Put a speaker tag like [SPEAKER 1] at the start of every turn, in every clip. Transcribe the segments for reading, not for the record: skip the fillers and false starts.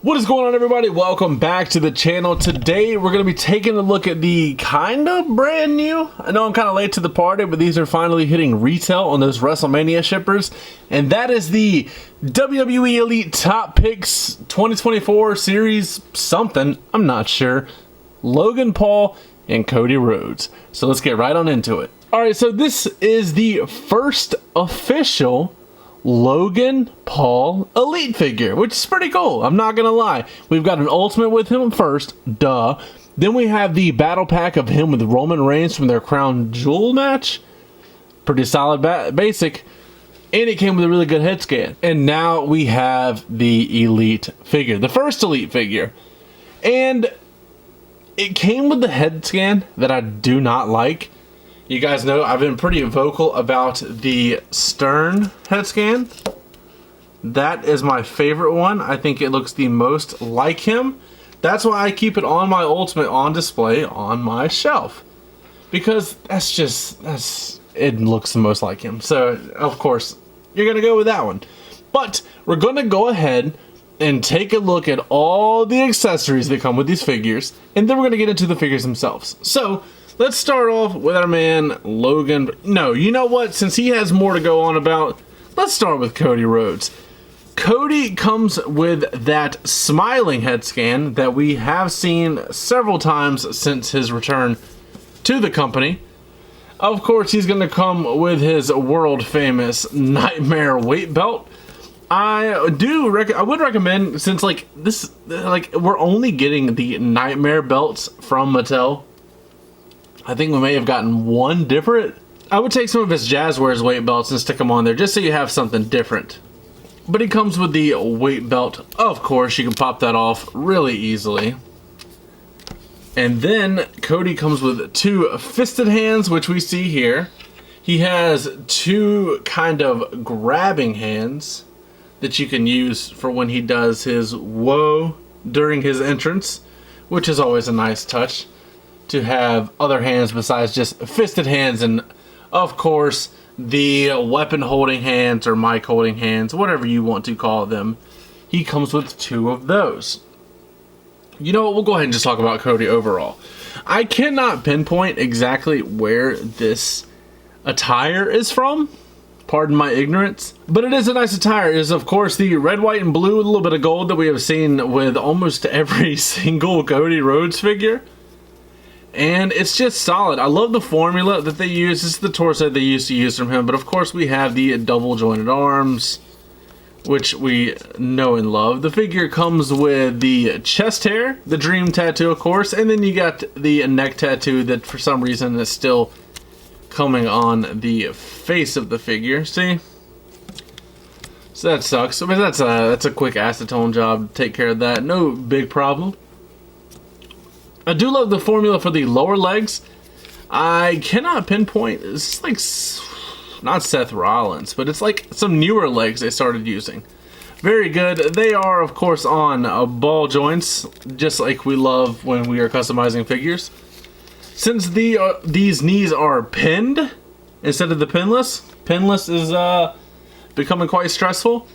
[SPEAKER 1] What is going on, everybody? Welcome back to the channel. Today we're going to be taking a look at the kind of brand new, I know I'm kind of late to the party, but these are finally hitting retail on those WrestleMania shippers, and that is the WWE Elite Top Picks 2024 Series something, I'm not sure, Logan Paul and Cody Rhodes. So let's get right on into it. Alright, so this is the first official Logan Paul Elite figure, which is pretty cool, I'm not gonna lie. We've got an Ultimate with him first, duh. Then we have the battle pack of him with Roman Reigns from their Crown Jewel match. Pretty solid basic. And it came with a really good head scan. And now we have the Elite figure, the first Elite figure. And it came with the head scan that I do not like. You guys know I've been pretty vocal about the Stern head scan. That is my favorite one. I think it looks the most like him. That's why I keep it on my Ultimate on display on my shelf. Because it looks the most like him. So, of course, you're going to go with that one. But we're going to go ahead and take a look at all the accessories that come with these figures. And then we're going to get into the figures themselves. So, let's start off with our man, Logan. No, you know what? Since he has more to go on about, let's start with Cody Rhodes. Cody comes with that smiling head scan that we have seen several times since his return to the company. Of course, he's going to come with his world-famous Nightmare weight belt. I would recommend, since we're only getting the Nightmare belts from Mattel. I think we may have gotten one different. I would take some of his Jazzwares weight belts and stick them on there just so you have something different. But he comes with the weight belt. Of course, you can pop that off really easily. And then Cody comes with two fisted hands, which we see here. He has two kind of grabbing hands that you can use for when he does his whoa during his entrance, which is always a nice touch to have other hands besides just fisted hands. And of course the weapon holding hands or mic holding hands, whatever you want to call them, he comes with two of those. You know what, we'll go ahead and just talk about Cody overall. I cannot pinpoint exactly where this attire is from, pardon my ignorance, but it is a nice attire. It is of course the red, white, and blue with a little bit of gold that we have seen with almost every single Cody Rhodes figure. And it's just solid. I love the formula that they use. This is the torso they used to use from him. But of course we have the double jointed arms, which we know and love. The figure comes with the chest hair, the dream tattoo of course. And then you got the neck tattoo that for some reason is still coming on the face of the figure. See? So that sucks. I mean, that's a quick acetone job. Take care of that. No big problem. I do love the formula for the lower legs. I cannot pinpoint, it's like, not Seth Rollins, but it's like some newer legs they started using. Very good. They are, of course, on ball joints, just like we love when we are customizing figures. Since these knees are pinned instead of the pinless, pinless is becoming quite stressful.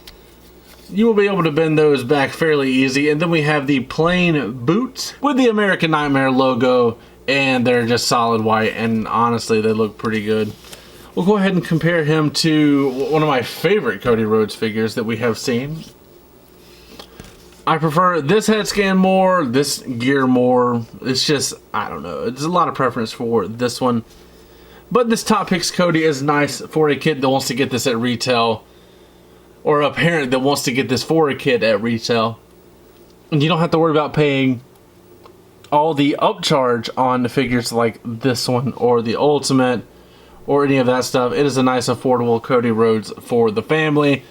[SPEAKER 1] You will be able to bend those back fairly easy. And then we have the plain boots with the American Nightmare logo, and they're just solid white, and honestly they look pretty good. We'll go ahead and compare him to one of my favorite Cody Rhodes figures that we have seen. I prefer this head scan more, this gear more. It's just, I don't know, it's a lot of preference for this one. But this Top Picks Cody is nice for a kid that wants to get this at retail, or a parent that wants to get this for a kid at retail. And you don't have to worry about paying all the upcharge on the figures like this one or the Ultimate or any of that stuff. It is a nice affordable Cody Rhodes for the family,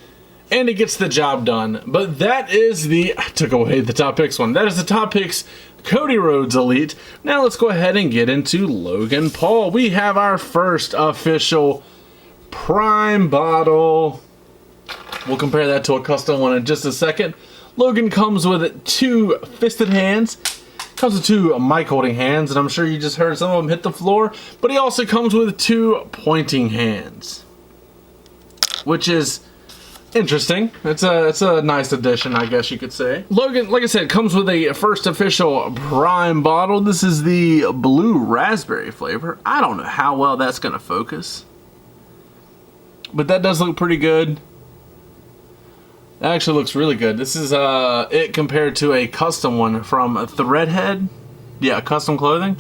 [SPEAKER 1] and it gets the job done. But that is I took away the Top Picks one. That is the Top Picks Cody Rhodes Elite. Now let's go ahead and get into Logan Paul. We have our first official Prime bottle. We'll compare that to a custom one in just a second. Logan comes with two fisted hands. Comes with two mic holding hands, and I'm sure you just heard some of them hit the floor. But he also comes with two pointing hands, which is interesting. It's a nice addition, I guess you could say. Logan, like I said, comes with a first official Prime bottle. This is the blue raspberry flavor. I don't know how well that's gonna focus, but that does look pretty good. That actually looks really good. This is it compared to a custom one from Threadhead. Yeah, custom clothing.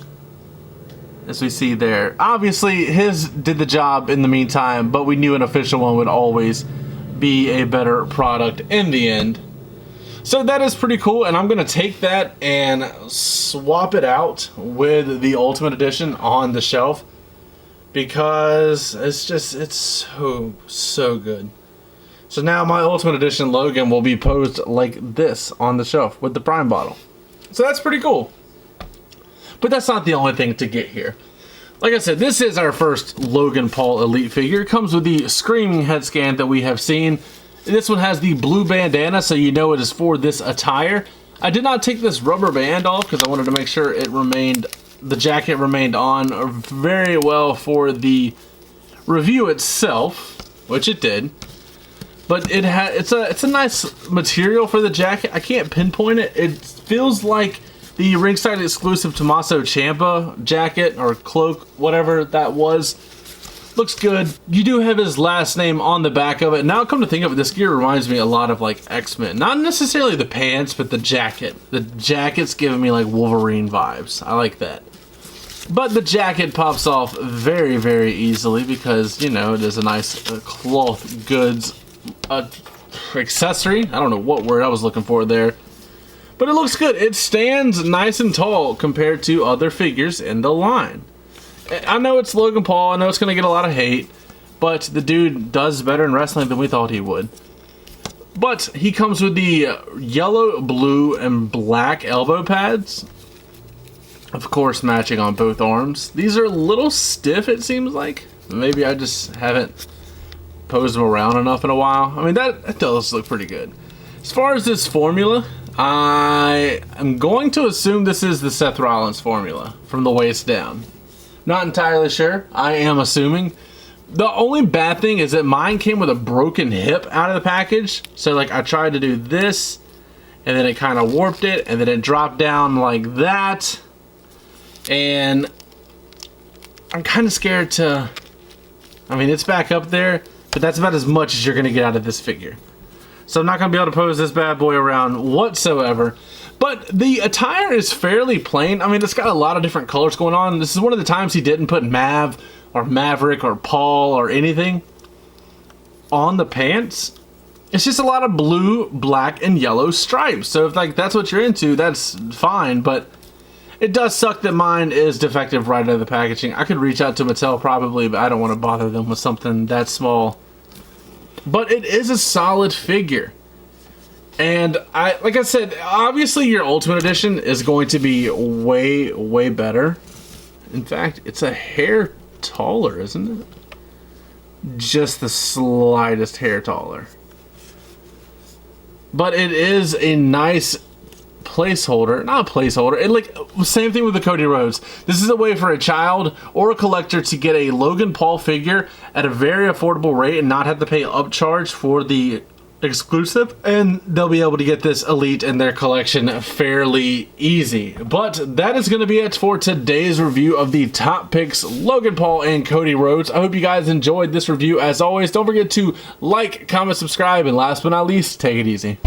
[SPEAKER 1] As we see there. Obviously, his did the job in the meantime, but we knew an official one would always be a better product in the end. So that is pretty cool, and I'm going to take that and swap it out with the Ultimate Edition on the shelf because it's so good. So now my Ultimate Edition Logan will be posed like this on the shelf with the Prime bottle. So that's pretty cool. But that's not the only thing to get here. Like I said, this is our first Logan Paul Elite figure. It comes with the Screaming head scan that we have seen. This one has the blue bandana, so you know it is for this attire. I did not take this rubber band off because I wanted to make sure the jacket remained on very well for the review itself, which it did. But it's a nice material for the jacket. I can't pinpoint it. It feels like the ringside exclusive Tommaso Ciampa jacket or cloak, whatever that was. Looks good. You do have his last name on the back of it. Now come to think of it, this gear reminds me a lot of like X-Men. Not necessarily the pants, but the jacket. The jacket's giving me like Wolverine vibes. I like that. But the jacket pops off very, very easily because, you know, it is a nice cloth goods accessory. I don't know what word I was looking for there. But it looks good. It stands nice and tall compared to other figures in the line. I know it's Logan Paul. I know it's going to get a lot of hate. But the dude does better in wrestling than we thought he would. But he comes with the yellow, blue, and black elbow pads. Of course, matching on both arms. These are a little stiff, it seems like. Maybe I just haven't posed them around enough in a while. I mean, that does look pretty good. As far as this formula, I am going to assume this is the Seth Rollins formula from the waist down. Not entirely sure. I am assuming. The only bad thing is that mine came with a broken hip out of the package. So like I tried to do this and then it kind of warped it and then it dropped down like that. And I'm kind of scared to, I mean, it's back up there, but that's about as much as you're going to get out of this figure. So I'm not going to be able to pose this bad boy around whatsoever. But the attire is fairly plain. I mean, it's got a lot of different colors going on. This is one of the times he didn't put Mav or Maverick or Paul or anything on the pants. It's just a lot of blue, black, and yellow stripes. So if like that's what you're into, that's fine. But it does suck that mine is defective right out of the packaging. I could reach out to Mattel probably, but I don't want to bother them with something that small. But it is a solid figure. And like I said, obviously your Ultimate Edition is going to be way, way better. In fact, it's a hair taller, isn't it? Just the slightest hair taller. But it is a nice placeholder. Not a placeholder. It like same thing with the Cody Rhodes. This is a way for a child or a collector to get a Logan Paul figure at a very affordable rate and not have to pay upcharge for the exclusive, and they'll be able to get this Elite in their collection fairly easy. But that is going to be it for today's review of the top picks Logan Paul and Cody Rhodes. I hope you guys enjoyed this review. As always, don't forget to like, comment, subscribe, and last but not least, take it easy.